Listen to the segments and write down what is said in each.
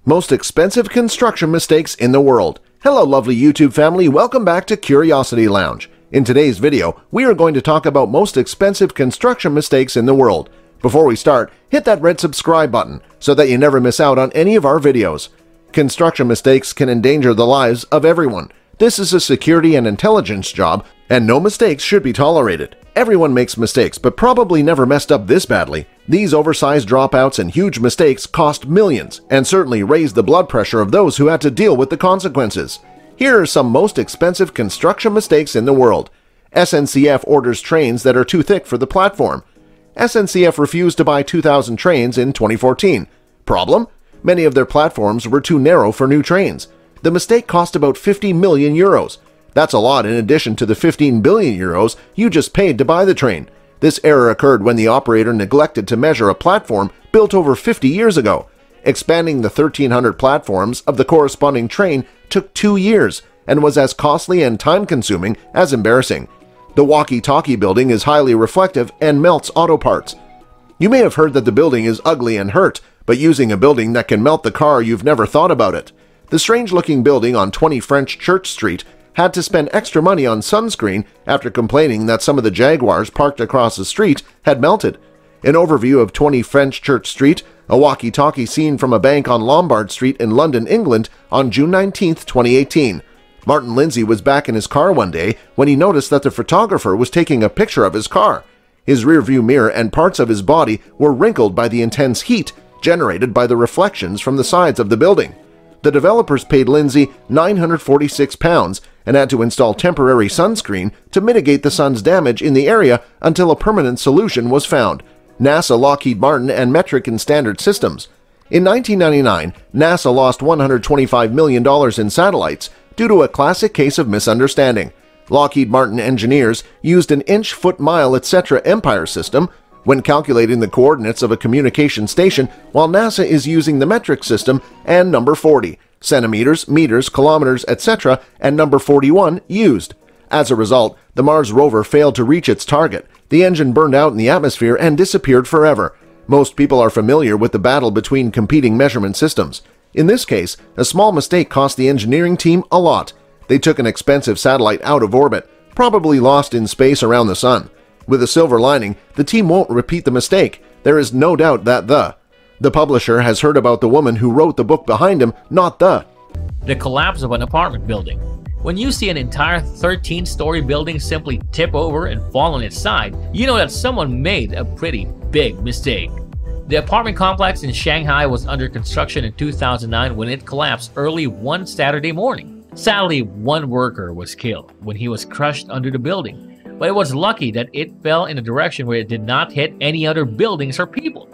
Most expensive construction mistakes in the world. Hello lovely YouTube family, welcome back to Curiosity Lounge. In today's video, we are going to talk about most expensive construction mistakes in the world. Before we start, hit that red subscribe button so that you never miss out on any of our videos. Construction mistakes can endanger the lives of everyone. This is a security and intelligence job, and no mistakes should be tolerated. Everyone makes mistakes, but probably never messed up this badly. These oversized dropouts and huge mistakes cost millions, and certainly raised the blood pressure of those who had to deal with the consequences. Here are some most expensive construction mistakes in the world. SNCF orders trains that are too thick for the platform. SNCF refused to buy 2,000 trains in 2014. Problem? Many of their platforms were too narrow for new trains. The mistake cost about 50 million euros. That's a lot in addition to the 15 billion euros you just paid to buy the train. This error occurred when the operator neglected to measure a platform built over 50 years ago. Expanding the 1,300 platforms of the corresponding train took 2 years and was as costly and time-consuming as embarrassing. The walkie-talkie building is highly reflective and melts auto parts. You may have heard that the building is ugly and hurt, but using a building that can melt the car, you've never thought about it. The strange-looking building on 20 French Church Street had to spend extra money on sunscreen after complaining that some of the Jaguars parked across the street had melted. An overview of 20 French Church Street, a walkie-talkie seen from a bank on Lombard Street in London, England on June 19, 2018. Martin Lindsay was back in his car one day when he noticed that the photographer was taking a picture of his car. His rearview mirror and parts of his body were wrinkled by the intense heat generated by the reflections from the sides of the building. The developers paid Lindsay £946 and had to install temporary sunscreen to mitigate the sun's damage in the area until a permanent solution was found. NASA, Lockheed Martin, and Metric and Standard Systems. In 1999, NASA lost $125 million in satellites due to a classic case of misunderstanding. Lockheed Martin engineers used an inch, foot, mile, etc. empire system when calculating the coordinates of a communication station, while NASA is using the metric system and number 40, centimeters, meters, kilometers, etc., and number 41 used. As a result, the Mars rover failed to reach its target. The engine burned out in the atmosphere and disappeared forever. Most people are familiar with the battle between competing measurement systems. In this case, a small mistake cost the engineering team a lot. They took an expensive satellite out of orbit, probably lost in space around the sun. With a silver lining, the team won't repeat the mistake. There is no doubt that the publisher has heard about the woman who wrote the book behind him, not the collapse of an apartment building. When you see an entire 13-story building simply tip over and fall on its side, you know that someone made a pretty big mistake. The apartment complex in Shanghai was under construction in 2009 when it collapsed early one Saturday morning. Sadly, one worker was killed when he was crushed under the building, but it was lucky that it fell in a direction where it did not hit any other buildings or people.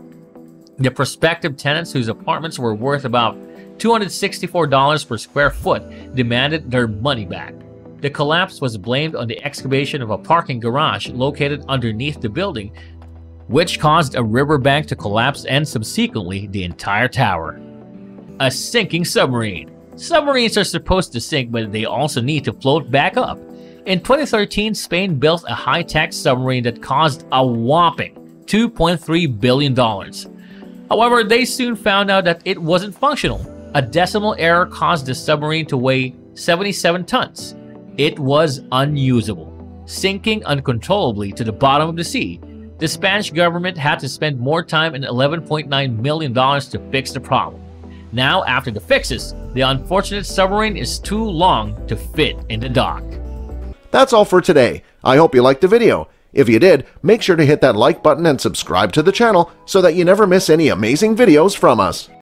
The prospective tenants, whose apartments were worth about $264 per square foot, demanded their money back. The collapse was blamed on the excavation of a parking garage located underneath the building, which caused a riverbank to collapse and subsequently the entire tower. A sinking submarine. Submarines are supposed to sink, but they also need to float back up. In 2013, Spain built a high-tech submarine that cost a whopping $2.3 billion. However, they soon found out that it wasn't functional. A decimal error caused the submarine to weigh 77 tons. It was unusable, sinking uncontrollably to the bottom of the sea. The Spanish government had to spend more time and $11.9 million to fix the problem. Now, after the fixes, the unfortunate submarine is too long to fit in the dock. That's all for today. I hope you liked the video. If you did, make sure to hit that like button and subscribe to the channel so that you never miss any amazing videos from us.